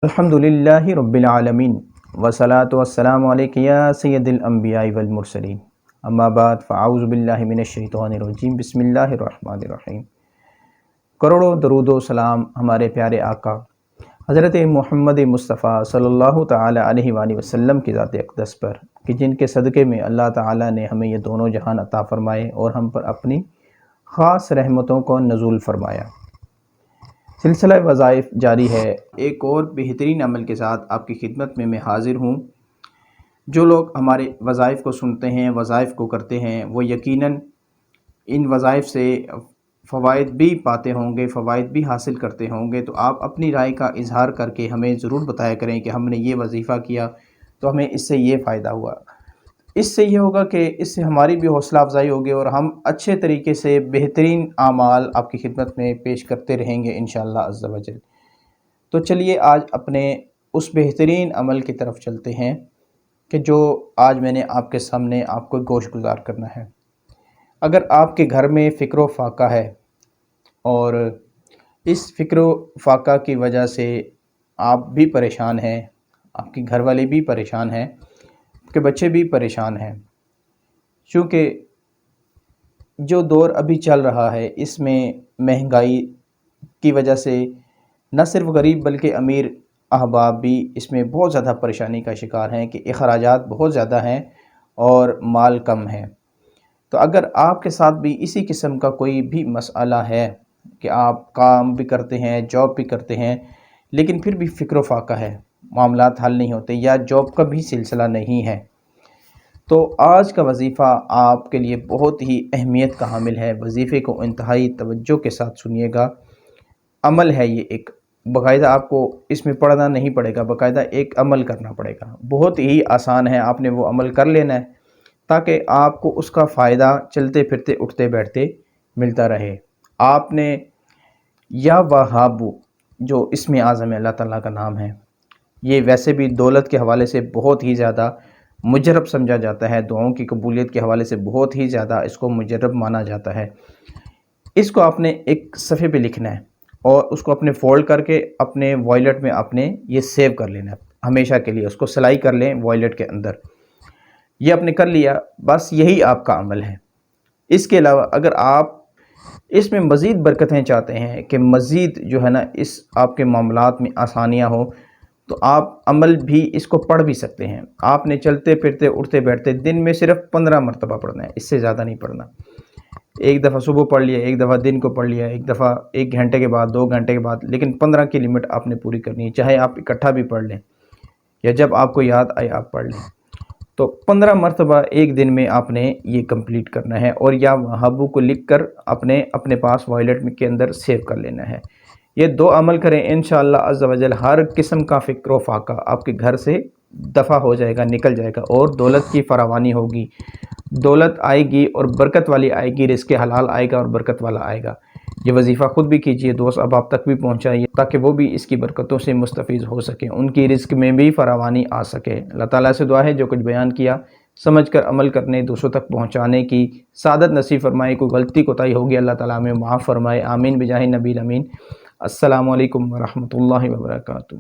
الحمدللہ رب العالمین والصلاة والسلام علیکہ یا سید الانبیاء والمرسلین اما بعد فاعوذ باللہ من الشیطان الرجیم بسم اللہ الرحمن الرحیم۔ کروڑوں درود و سلام ہمارے پیارے آقا حضرت محمد مصطفیٰ صلی اللہ تعالی علیہ وآلہ وسلم کی ذات اقدس پر کہ جن کے صدقے میں اللہ تعالی نے ہمیں یہ دونوں جہان عطا فرمائے اور ہم پر اپنی خاص رحمتوں کو نزول فرمایا۔ سلسلہ وظائف جاری ہے، ایک اور بہترین عمل کے ساتھ آپ کی خدمت میں حاضر ہوں۔ جو لوگ ہمارے وظائف کو سنتے ہیں، وظائف کو کرتے ہیں، وہ یقیناً ان وظائف سے فوائد بھی پاتے ہوں گے، فوائد بھی حاصل کرتے ہوں گے۔ تو آپ اپنی رائے کا اظہار کر کے ہمیں ضرور بتایا کریں کہ ہم نے یہ وظیفہ کیا تو ہمیں اس سے یہ فائدہ ہوا۔ اس سے یہ ہوگا کہ اس سے ہماری بھی حوصلہ افزائی ہوگی اور ہم اچھے طریقے سے بہترین اعمال آپ کی خدمت میں پیش کرتے رہیں گے انشاءاللہ عز و جل۔ تو چلیے آج اپنے اس بہترین عمل کی طرف چلتے ہیں کہ جو آج میں نے آپ کے سامنے آپ کو گوش گزار کرنا ہے۔ اگر آپ کے گھر میں فکر و فاقہ ہے اور اس فکر و فاقہ کی وجہ سے آپ بھی پریشان ہیں، آپ کے گھر والے بھی پریشان ہیں، کہ بچے بھی پریشان ہیں، چونکہ جو دور ابھی چل رہا ہے اس میں مہنگائی کی وجہ سے نہ صرف غریب بلکہ امیر احباب بھی اس میں بہت زیادہ پریشانی کا شکار ہیں کہ اخراجات بہت زیادہ ہیں اور مال کم ہے۔ تو اگر آپ کے ساتھ بھی اسی قسم کا کوئی بھی مسئلہ ہے کہ آپ کام بھی کرتے ہیں، جاب بھی کرتے ہیں، لیکن پھر بھی فکر و فاقہ ہے، معاملات حل نہیں ہوتے یا جاب کا بھی سلسلہ نہیں ہے، تو آج کا وظیفہ آپ کے لیے بہت ہی اہمیت کا حامل ہے۔ وظیفے کو انتہائی توجہ کے ساتھ سنیے گا۔ عمل ہے یہ، ایک باقاعدہ آپ کو اس میں پڑھنا نہیں پڑے گا، باقاعدہ ایک عمل کرنا پڑے گا، بہت ہی آسان ہے، آپ نے وہ عمل کر لینا ہے تاکہ آپ کو اس کا فائدہ چلتے پھرتے اٹھتے بیٹھتے ملتا رہے۔ آپ نے یا وہابو جو اسم اعظم اللہ تعالیٰ کا نام ہے، یہ ویسے بھی دولت کے حوالے سے بہت ہی زیادہ مجرب سمجھا جاتا ہے، دعاؤں کی قبولیت کے حوالے سے بہت ہی زیادہ اس کو مجرب مانا جاتا ہے۔ اس کو آپ نے ایک صفحے پہ لکھنا ہے اور اس کو اپنے فولڈ کر کے اپنے وائلٹ میں اپنے یہ سیو کر لینا ہے ہمیشہ کے لیے، اس کو سلائی کر لیں وائلٹ کے اندر۔ یہ آپ نے کر لیا، بس یہی آپ کا عمل ہے۔ اس کے علاوہ اگر آپ اس میں مزید برکتیں چاہتے ہیں کہ مزید جو ہے نا اس آپ کے معاملات میں آسانیاں ہوں، تو آپ عمل بھی اس کو پڑھ بھی سکتے ہیں۔ آپ نے چلتے پھرتے اٹھتے بیٹھتے دن میں صرف 15 مرتبہ پڑھنا ہے، اس سے زیادہ نہیں پڑھنا۔ ایک دفعہ صبح پڑھ لیا، ایک دفعہ دن کو پڑھ لیا، ایک دفعہ 1 گھنٹے کے بعد، 2 گھنٹے کے بعد، لیکن 15 کی لمٹ آپ نے پوری کرنی ہے، چاہے آپ اکٹھا بھی پڑھ لیں یا جب آپ کو یاد آئے آپ پڑھ لیں۔ تو 15 مرتبہ ایک دن میں آپ نے یہ کمپلیٹ کرنا ہے اور یا وہابو کو لکھ کر اپنے پاس وائلٹ کے اندر سیو کر لینا ہے۔ یہ 2 عمل کریں انشاءاللہ عز و جل، ہر قسم کا فکر و فاقہ آپ کے گھر سے دفع ہو جائے گا، نکل جائے گا اور دولت کی فراوانی ہوگی، دولت آئے گی اور برکت والی آئے گی، رزق حلال آئے گا اور برکت والا آئے گا۔ یہ وظیفہ خود بھی کیجئے، دوست احباب تک بھی پہنچائیے تاکہ وہ بھی اس کی برکتوں سے مستفیض ہو سکیں، ان کی رزق میں بھی فراوانی آ سکے۔ اللہ تعالیٰ سے دعا ہے جو کچھ بیان کیا سمجھ کر عمل کرنے، دوسروں تک پہنچانے کی سعادت نصیب فرمائے۔ کوئی غلطی کوتاہی ہوگی اللہ تعالیٰ ہمیں معاف فرمائے، آمین بجاہ نبی الامین۔ السلام علیکم ورحمۃ اللہ وبرکاتہ۔